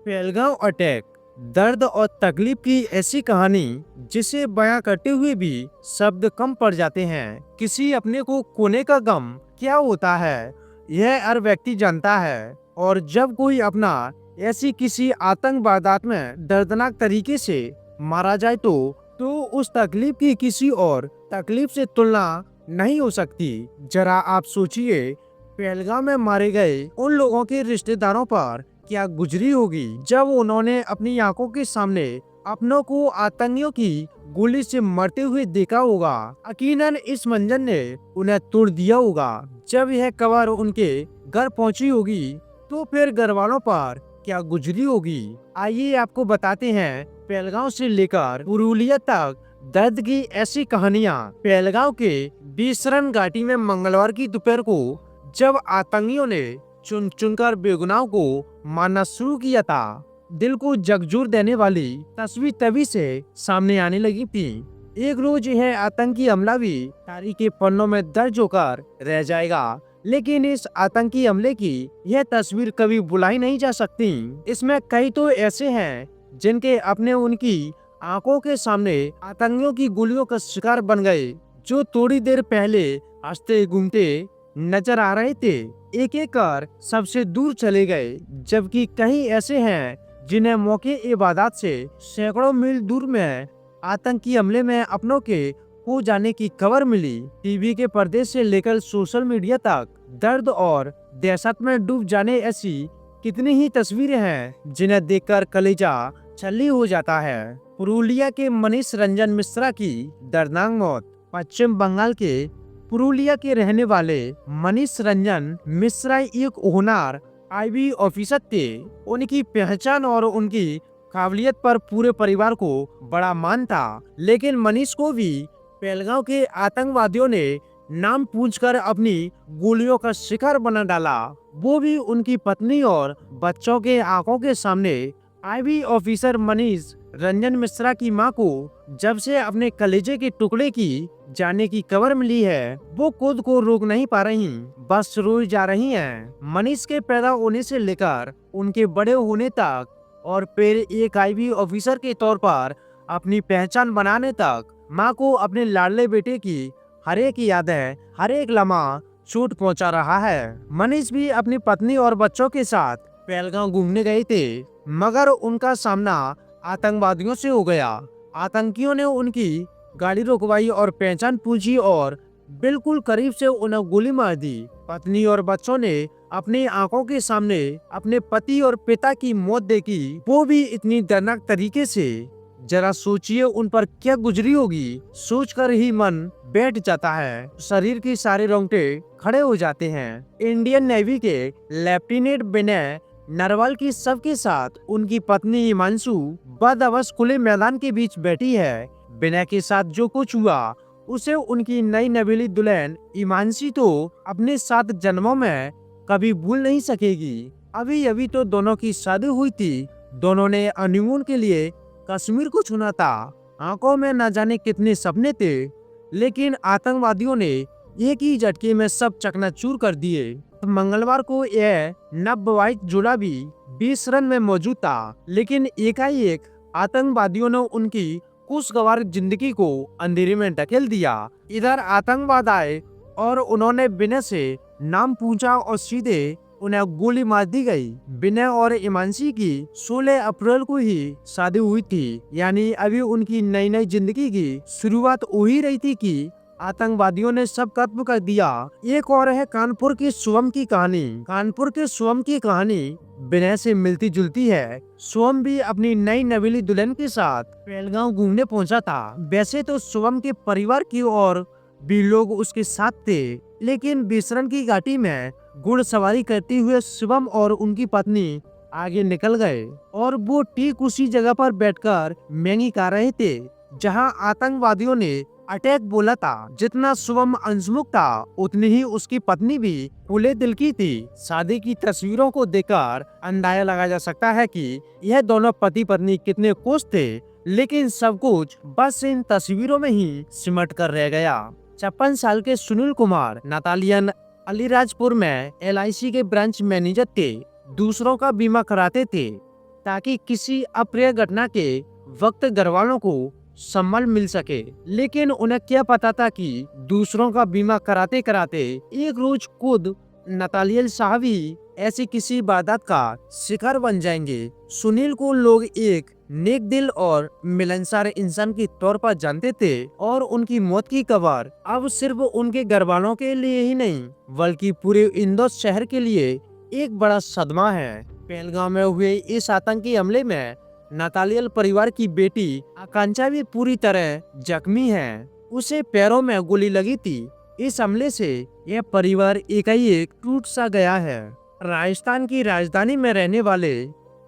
Pahalgam attack दर्द और तकलीफ की ऐसी कहानी जिसे बयां करते हुए भी शब्द कम पड़ जाते हैं। किसी अपने को खोने का गम क्या होता है यह हर व्यक्ति जानता है, और जब कोई अपना ऐसी किसी आतंक वारदात में दर्दनाक तरीके से मारा जाए तो उस तकलीफ की किसी और तकलीफ से तुलना नहीं हो सकती। जरा आप सोचिए, पहलगाम में मारे गए उन लोगों के रिश्तेदारों पर क्या गुजरी होगी जब उन्होंने अपनी आंखों के सामने अपनों को आतंकियों की गोली से मरते हुए देखा होगा। यकीनन इस मंजर ने उन्हें तोड़ दिया होगा। जब यह खबर उनके घर पहुंची होगी तो फिर घर वालों पर क्या गुजरी होगी। आइए आपको बताते हैं पहलगाम से लेकर पुरुलिया तक दर्द की ऐसी कहानियां। पहलगाम के बीसरन घाटी में मंगलवार की दोपहर को जब आतंकियों ने चुन चुनकर बेगुनाहों को मारना शुरू किया था, दिल को झकझोर देने वाली तस्वीर तभी से सामने आने लगी थी। एक रोज यह आतंकी हमला भी तारीख के पन्नों में दर्ज होकर रह जाएगा, लेकिन इस आतंकी हमले की यह तस्वीर कभी भुलाई नहीं जा सकती। इसमें कई तो ऐसे हैं जिनके अपने उनकी आंखों के सामने आतंकियों की गोलियों का शिकार बन गए, जो थोड़ी देर पहले हंसते घूमते नजर आ रहे थे, एक एक कर सबसे दूर चले गए। जबकि कई ऐसे हैं जिन्हें मौके इबादत से सैकड़ों मील दूर में आतंकी हमले में अपनों के खो जाने की खबर मिली। टीवी के पर्दे से लेकर सोशल मीडिया तक दर्द और दहशत में डूब जाने ऐसी कितनी ही तस्वीरें हैं जिन्हें देखकर कलेजा छल्ली हो जाता है। पुरुलिया के मनीष रंजन मिश्रा की दर्दनाक मौत। पश्चिम बंगाल के पुरुलिया के रहने वाले मनीष रंजन मिश्रा एक होनहार आईबी ऑफिसर थे। उनकी पहचान और उनकी काबिलियत पर पूरे परिवार को बड़ा मान था, लेकिन मनीष को भी पहलगाम के आतंकवादियों ने नाम पूछकर अपनी गोलियों का शिकार बना डाला, वो भी उनकी पत्नी और बच्चों के आंखों के सामने। आईबी ऑफिसर मनीष रंजन मिश्रा की मां को जब से अपने कलेजे के टुकड़े की जाने की खबर मिली है, वो खुद को रोक नहीं पा रही, बस रोई जा रही हैं। मनीष के पैदा होने से लेकर उनके बड़े होने तक और फिर एक आईबी ऑफिसर के तौर पर अपनी पहचान बनाने तक मां को अपने लाडले बेटे की हर एक यादें, हर एक लम्हा चोट पहुंचा रहा है। मनीष भी अपनी पत्नी और बच्चों के साथ पहलगाम घूमने गए थे, मगर उनका सामना आतंकवादियों से हो गया। आतंकियों ने उनकी गाड़ी रुकवाई और पहचान पूछी और बिल्कुल करीब से उन्हें गोली मार दी। पत्नी और बच्चों ने अपनी आंखों के सामने अपने पति और पिता की मौत देखी, वो भी इतनी दर्दनाक तरीके से। जरा सोचिए उन पर क्या गुजरी होगी, सोचकर ही मन बैठ जाता है, शरीर की सारे रोंगटे खड़े हो जाते हैं। इंडियन नेवी के लेफ्टिनेंट विनय नरवाल की शव के साथ उनकी पत्नी हिमांशु बदअवस खुले मैदान के बीच बैठी है। विनय के साथ जो कुछ हुआ उसे उनकी नई नवेली दुल्हन हिमांशी तो अपने 7 जन्मों में कभी भूल नहीं सकेगी। अभी अभी तो दोनों की शादी हुई थी, दोनों ने हनीमून के लिए कश्मीर को चुना था। आंखों में न जाने कितने सपने थे, लेकिन आतंकवादियों ने एक ही झटके में सब चकनाचूर कर दिए। मंगलवार को यह नवविवाहित जोड़ा भी 20 रन में मौजूद था, लेकिन एकाएक आतंकवादियों ने उनकी खुशगवार जिंदगी को अंधेरे में ढकेल दिया। इधर आतंकवाद आए और उन्होंने विनय से नाम पूछा और सीधे उन्हें गोली मार दी गई। विनय और हिमांशी की 16 अप्रैल को ही शादी हुई थी, यानी अभी उनकी नई नई जिंदगी की शुरुआत हो ही रही थी कि आतंकवादियों ने सब खत्म कर दिया। एक और है कानपुर की शुभम की कहानी। कानपुर के शुभम की कहानी विनय से मिलती जुलती है। शुभम भी अपनी नई नवेली दुल्हन के साथ पहलगाम घूमने पहुंचा था। वैसे तो शुभम के परिवार की और भी लोग उसके साथ थे, लेकिन बीसरन की घाटी में घुड़सवारी करते हुए शुभम और उनकी पत्नी आगे निकल गए और वो ठीक उसी जगह पर बैठकर मैगी खा रहे थे जहां आतंकवादियों ने अटैक बोला था। जितना शुभम अंशमुख था, उतनी ही उसकी पत्नी भी खुले दिल की थी। शादी की तस्वीरों को देखकर अंदाजा लगाया जा सकता है कि यह दोनों पति पत्नी कितने खुश थे, लेकिन सब कुछ बस इन तस्वीरों में ही सिमट कर रह गया। 56 साल के सुनील कुमार नातालियन अलीराजपुर में LIC के ब्रांच मैनेजर थे, दूसरों का बीमा कराते थे। ताकि किसी अप्रिय घटना के वक्त घर वालों को सम्मान मिल सके। लेकिन उन्हें क्या पता था कि दूसरों का बीमा कराते कराते एक रोज खुद नतालियल साहब ही ऐसी किसी वारदात का शिकार बन जाएंगे। सुनील को लोग एक नेक दिल और मिलनसार इंसान के तौर पर जानते थे और उनकी मौत की खबर अब सिर्फ उनके घर वालों के लिए ही नहीं बल्कि पूरे इंदौर शहर के लिए एक बड़ा सदमा है। पहलगाम में हुए इस आतंकी हमले में नतालियल परिवार की बेटी आकांक्षा भी पूरी तरह जख्मी है। उसे पैरों में गोली लगी थी। इस हमले से यह परिवार एकाएक टूट सा गया है। राजस्थान की राजधानी में रहने वाले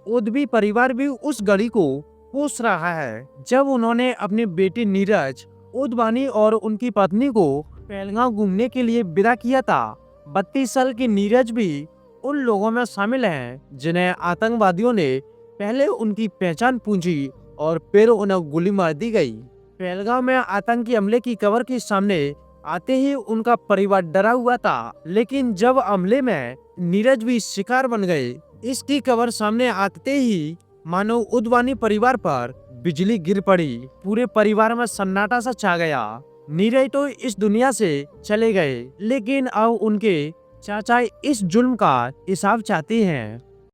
उद्वी परिवार भी उस घड़ी को कोस रहा है जब उन्होंने अपनी बेटी नीरज उद्वानी और उनकी पत्नी को पहलगाम घूमने के लिए विदा किया था। 32 साल की नीरज भी उन लोगों में शामिल हैं जिन्हें आतंकवादियों ने पहले उनकी पहचान पूछी और फिर उन्हें गोली मार दी गई। पहलगाम में आतंकी हमले की खबर के सामने आते ही उनका परिवार डरा हुआ था, लेकिन जब हमले में नीरज भी शिकार बन गए, इसकी खबर सामने आते ही मानो उद्वानी परिवार पर बिजली गिर पड़ी। पूरे परिवार में सन्नाटा सा छा गया। नीरज तो इस दुनिया से चले गए, लेकिन अब उनके चाचा इस जुल्म का हिसाब चाहते हैं।